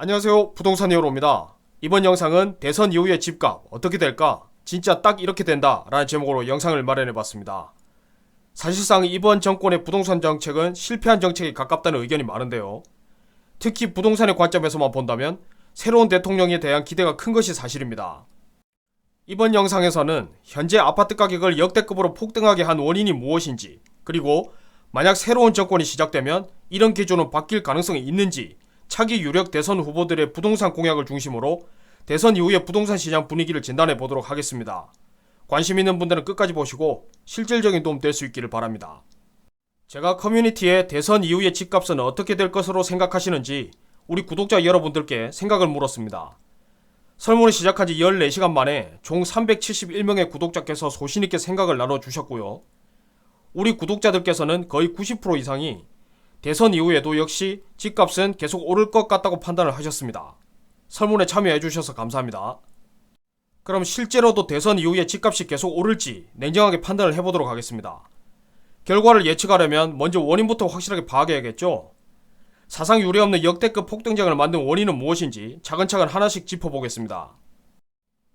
안녕하세요, 부동산 히어로입니다. 이번 영상은 대선 이후의 집값 어떻게 될까? 진짜 딱 이렇게 된다 라는 제목으로 영상을 마련해봤습니다. 사실상 이번 정권의 부동산 정책은 실패한 정책에 가깝다는 의견이 많은데요. 특히 부동산의 관점에서만 본다면 새로운 대통령에 대한 기대가 큰 것이 사실입니다. 이번 영상에서는 현재 아파트 가격을 역대급으로 폭등하게 한 원인이 무엇인지, 그리고 만약 새로운 정권이 시작되면 이런 기조는 바뀔 가능성이 있는지, 차기 유력 대선 후보들의 부동산 공약을 중심으로 대선 이후의 부동산 시장 분위기를 진단해 보도록 하겠습니다. 관심 있는 분들은 끝까지 보시고 실질적인 도움 될 수 있기를 바랍니다. 제가 커뮤니티에 대선 이후의 집값은 어떻게 될 것으로 생각하시는지 우리 구독자 여러분들께 생각을 물었습니다. 설문을 시작한 지 14시간 만에 총 371명의 구독자께서 소신있게 생각을 나눠주셨고요. 우리 구독자들께서는 거의 90% 이상이 대선 이후에도 역시 집값은 계속 오를 것 같다고 판단을 하셨습니다. 설문에 참여해주셔서 감사합니다. 그럼 실제로도 대선 이후에 집값이 계속 오를지 냉정하게 판단을 해보도록 하겠습니다. 결과를 예측하려면 먼저 원인부터 확실하게 파악해야겠죠. 사상 유례없는 역대급 폭등장을 만든 원인은 무엇인지 차근차근 하나씩 짚어보겠습니다.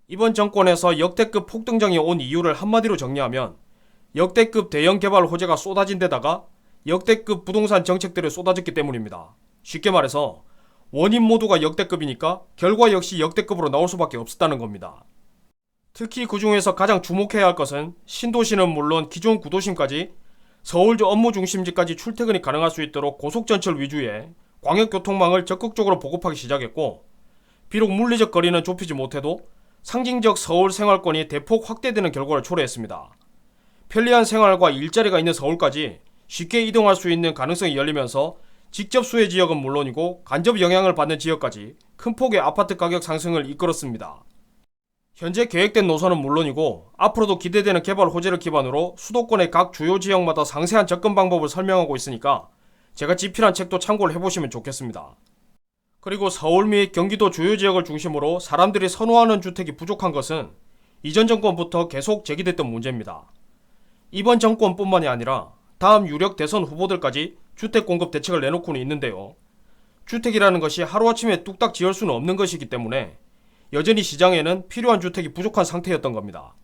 이번 정권에서 역대급 폭등장이 온 이유를 한마디로 정리하면 역대급 대형 개발 호재가 쏟아진 데다가 역대급 부동산 정책들이 쏟아졌기 때문입니다. 쉽게 말해서 원인 모두가 역대급이니까 결과 역시 역대급으로 나올 수밖에 없었다는 겁니다. 특히 그 중에서 가장 주목해야 할 것은 신도시는 물론 기존 구도심까지 서울 업무 중심지까지 출퇴근이 가능할 수 있도록 고속전철 위주의 광역교통망을 적극적으로 보급하기 시작했고, 비록 물리적 거리는 좁히지 못해도 상징적 서울 생활권이 대폭 확대되는 결과를 초래했습니다. 편리한 생활과 일자리가 있는 서울까지 쉽게 이동할 수 있는 가능성이 열리면서 직접 수혜 지역은 물론이고 간접 영향을 받는 지역까지 큰 폭의 아파트 가격 상승을 이끌었습니다. 현재 계획된 노선은 물론이고 앞으로도 기대되는 개발 호재를 기반으로 수도권의 각 주요 지역마다 상세한 접근 방법을 설명하고 있으니까 제가 집필한 책도 참고를 해보시면 좋겠습니다. 그리고 서울 및 경기도 주요 지역을 중심으로 사람들이 선호하는 주택이 부족한 것은 이전 정권부터 계속 제기됐던 문제입니다. 이번 정권뿐만이 아니라 다음 유력 대선 후보들까지 주택 공급 대책을 내놓고는 있는데요. 주택이라는 것이 하루아침에 뚝딱 지을 수는 없는 것이기 때문에 여전히 시장에는 필요한 주택이 부족한 상태였던 겁니다.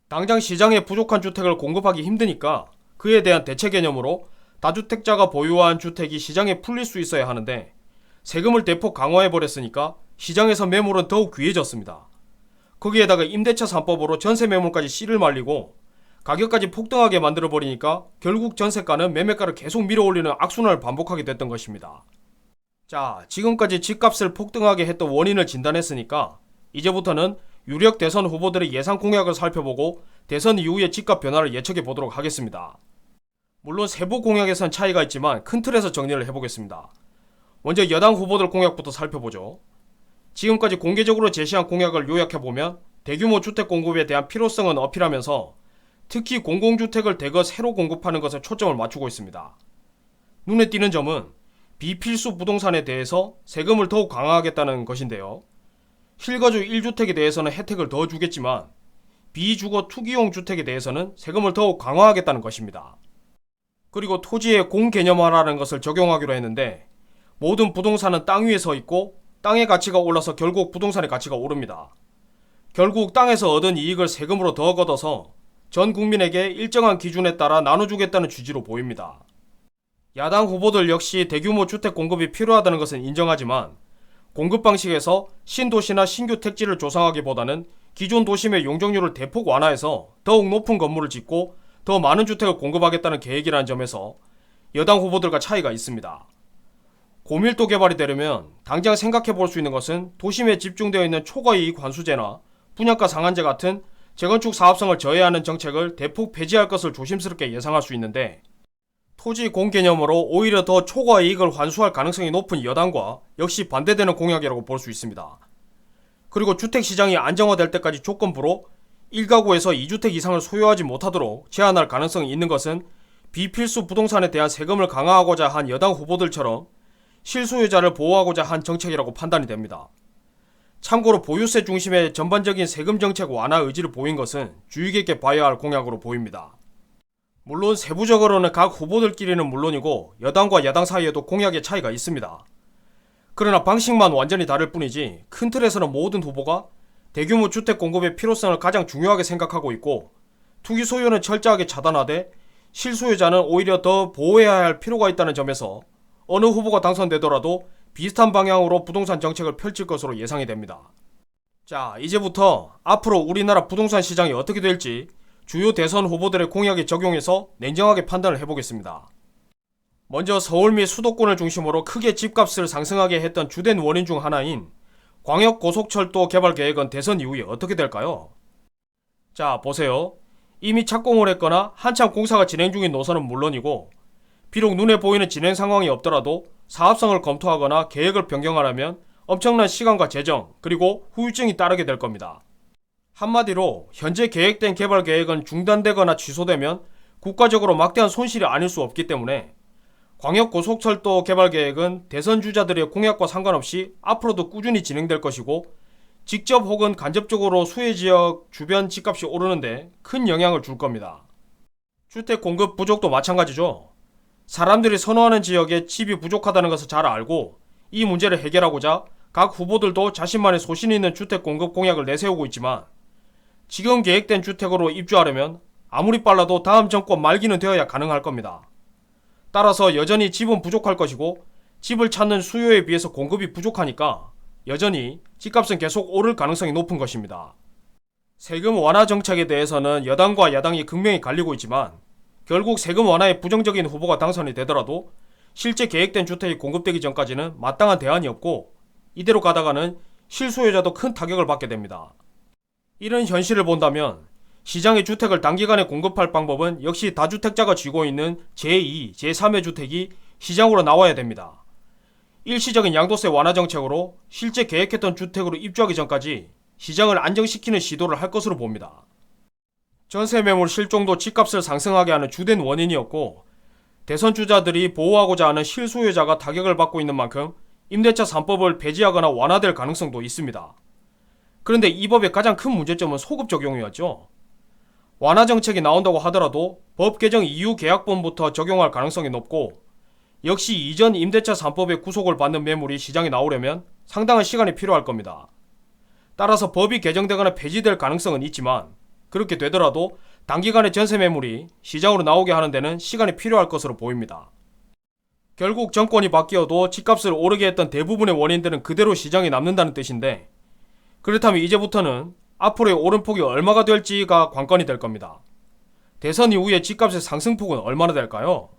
당장 시장에 부족한 주택을 공급하기 힘드니까 그에 대한 대체 개념으로 다주택자가 보유한 주택이 시장에 풀릴 수 있어야 하는데 세금을 대폭 강화해버렸으니까 시장에서 매물은 더욱 귀해졌습니다. 거기에다가 임대차 3법으로 전세 매물까지 씨를 말리고 가격까지 폭등하게 만들어버리니까 결국 전세가는 매매가를 계속 밀어올리는 악순환을 반복하게 됐던 것입니다. 자, 지금까지 집값을 폭등하게 했던 원인을 진단했으니까 이제부터는 유력 대선 후보들의 예상 공약을 살펴보고 대선 이후의 집값 변화를 예측해 보도록 하겠습니다. 물론 세부 공약에선 차이가 있지만 큰 틀에서 정리를 해보겠습니다. 먼저 여당 후보들 공약부터 살펴보죠. 지금까지 공개적으로 제시한 공약을 요약해보면 대규모 주택 공급에 대한 필요성은 어필하면서 특히 공공주택을 대거 새로 공급하는 것에 초점을 맞추고 있습니다. 눈에 띄는 점은 비필수 부동산에 대해서 세금을 더욱 강화하겠다는 것인데요. 실거주 1주택에 대해서는 혜택을 더 주겠지만 비주거 투기용 주택에 대해서는 세금을 더욱 강화하겠다는 것입니다. 그리고 토지의 공개념화라는 것을 적용하기로 했는데 모든 부동산은 땅 위에 서 있고 땅의 가치가 올라서 결국 부동산의 가치가 오릅니다. 결국 땅에서 얻은 이익을 세금으로 더 걷어서 전 국민에게 일정한 기준에 따라 나눠주겠다는 취지로 보입니다. 야당 후보들 역시 대규모 주택 공급이 필요하다는 것은 인정하지만 공급 방식에서 신도시나 신규 택지를 조성하기보다는 기존 도심의 용적률을 대폭 완화해서 더욱 높은 건물을 짓고 더 많은 주택을 공급하겠다는 계획이라는 점에서 여당 후보들과 차이가 있습니다. 고밀도 개발이 되려면 당장 생각해 볼 수 있는 것은 도심에 집중되어 있는 초과이익 환수제나 분양가 상한제 같은 재건축 사업성을 저해하는 정책을 대폭 폐지할 것을 조심스럽게 예상할 수 있는데 토지 공개념으로 오히려 더 초과이익을 환수할 가능성이 높은 여당과 역시 반대되는 공약이라고 볼 수 있습니다. 그리고 주택시장이 안정화될 때까지 조건부로 1가구에서 2주택 이상을 소유하지 못하도록 제한할 가능성이 있는 것은 비필수 부동산에 대한 세금을 강화하고자 한 여당 후보들처럼 실소유자를 보호하고자 한 정책이라고 판단이 됩니다. 참고로 보유세 중심의 전반적인 세금 정책 완화 의지를 보인 것은 주의 깊게 봐야 할 공약으로 보입니다. 물론 세부적으로는 각 후보들끼리는 물론이고 여당과 야당 사이에도 공약의 차이가 있습니다. 그러나 방식만 완전히 다를 뿐이지 큰 틀에서는 모든 후보가 대규모 주택 공급의 필요성을 가장 중요하게 생각하고 있고, 투기 소유는 철저하게 차단하되 실소유자는 오히려 더 보호해야 할 필요가 있다는 점에서 어느 후보가 당선되더라도 비슷한 방향으로 부동산 정책을 펼칠 것으로 예상이 됩니다. 자, 이제부터 앞으로 우리나라 부동산 시장이 어떻게 될지 주요 대선 후보들의 공약에 적용해서 냉정하게 판단을 해보겠습니다. 먼저 서울 및 수도권을 중심으로 크게 집값을 상승하게 했던 주된 원인 중 하나인 광역고속철도 개발 계획은 대선 이후에 어떻게 될까요? 자, 보세요. 이미 착공을 했거나 한참 공사가 진행 중인 노선은 물론이고, 비록 눈에 보이는 진행 상황이 없더라도 사업성을 검토하거나 계획을 변경하려면 엄청난 시간과 재정, 그리고 후유증이 따르게 될 겁니다. 한마디로 현재 계획된 개발 계획은 중단되거나 취소되면 국가적으로 막대한 손실이 아닐 수 없기 때문에 광역고속철도 개발 계획은 대선 주자들의 공약과 상관없이 앞으로도 꾸준히 진행될 것이고, 직접 혹은 간접적으로 수혜지역 주변 집값이 오르는데 큰 영향을 줄 겁니다. 주택 공급 부족도 마찬가지죠. 사람들이 선호하는 지역에 집이 부족하다는 것을 잘 알고 이 문제를 해결하고자 각 후보들도 자신만의 소신 있는 주택 공급 공약을 내세우고 있지만, 지금 계획된 주택으로 입주하려면 아무리 빨라도 다음 정권 말기는 되어야 가능할 겁니다. 따라서 여전히 집은 부족할 것이고, 집을 찾는 수요에 비해서 공급이 부족하니까 여전히 집값은 계속 오를 가능성이 높은 것입니다. 세금 완화 정책에 대해서는 여당과 야당이 극명히 갈리고 있지만, 결국 세금 완화에 부정적인 후보가 당선이 되더라도 실제 계획된 주택이 공급되기 전까지는 마땅한 대안이 없고, 이대로 가다가는 실소유자도 큰 타격을 받게 됩니다. 이런 현실을 본다면 시장의 주택을 단기간에 공급할 방법은 역시 다주택자가 쥐고 있는 제2, 제3의 주택이 시장으로 나와야 됩니다. 일시적인 양도세 완화 정책으로 실제 계획했던 주택으로 입주하기 전까지 시장을 안정시키는 시도를 할 것으로 봅니다. 전세 매물 실종도 집값을 상승하게 하는 주된 원인이었고, 대선 주자들이 보호하고자 하는 실소유자가 타격을 받고 있는 만큼 임대차 3법을 폐지하거나 완화될 가능성도 있습니다. 그런데 이 법의 가장 큰 문제점은 소급 적용이었죠. 완화 정책이 나온다고 하더라도 법 개정 이후 계약분부터 적용할 가능성이 높고, 역시 이전 임대차 3법의 구속을 받는 매물이 시장에 나오려면 상당한 시간이 필요할 겁니다. 따라서 법이 개정되거나 폐지될 가능성은 있지만, 그렇게 되더라도 단기간에 전세 매물이 시장으로 나오게 하는 데는 시간이 필요할 것으로 보입니다. 결국 정권이 바뀌어도 집값을 오르게 했던 대부분의 원인들은 그대로 시장에 남는다는 뜻인데, 그렇다면 이제부터는 앞으로의 오름폭이 얼마가 될지가 관건이 될 겁니다. 대선 이후에 집값의 상승폭은 얼마나 될까요?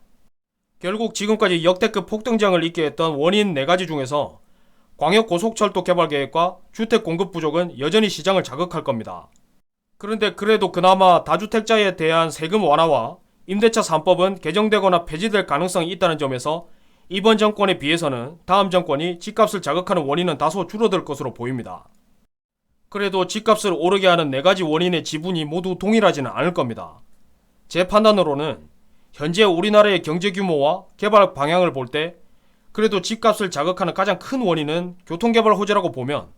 결국 지금까지 역대급 폭등장을 있게 했던 원인 4가지 중에서 광역고속철도 개발 계획과 주택 공급 부족은 여전히 시장을 자극할 겁니다. 그런데 그래도 그나마 다주택자에 대한 세금 완화와 임대차 3법은 개정되거나 폐지될 가능성이 있다는 점에서 이번 정권에 비해서는 다음 정권이 집값을 자극하는 원인은 다소 줄어들 것으로 보입니다. 그래도 집값을 오르게 하는 4가지 원인의 지분이 모두 동일하지는 않을 겁니다. 제 판단으로는 현재 우리나라의 경제 규모와 개발 방향을 볼 때 그래도 집값을 자극하는 가장 큰 원인은 교통개발 호재라고 보면,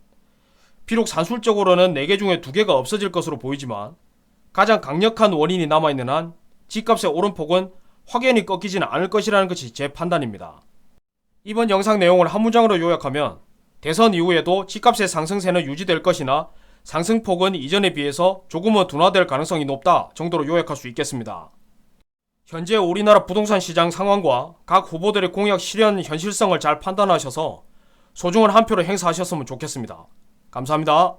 비록 산술적으로는 4개 중에 2개가 없어질 것으로 보이지만 가장 강력한 원인이 남아있는 한 집값의 오름폭은 확연히 꺾이지는 않을 것이라는 것이 제 판단입니다. 이번 영상 내용을 한 문장으로 요약하면, 대선 이후에도 집값의 상승세는 유지될 것이나 상승폭은 이전에 비해서 조금은 둔화될 가능성이 높다 정도로 요약할 수 있겠습니다. 현재 우리나라 부동산 시장 상황과 각 후보들의 공약 실현 현실성을 잘 판단하셔서 소중한 한 표를 행사하셨으면 좋겠습니다. 감사합니다.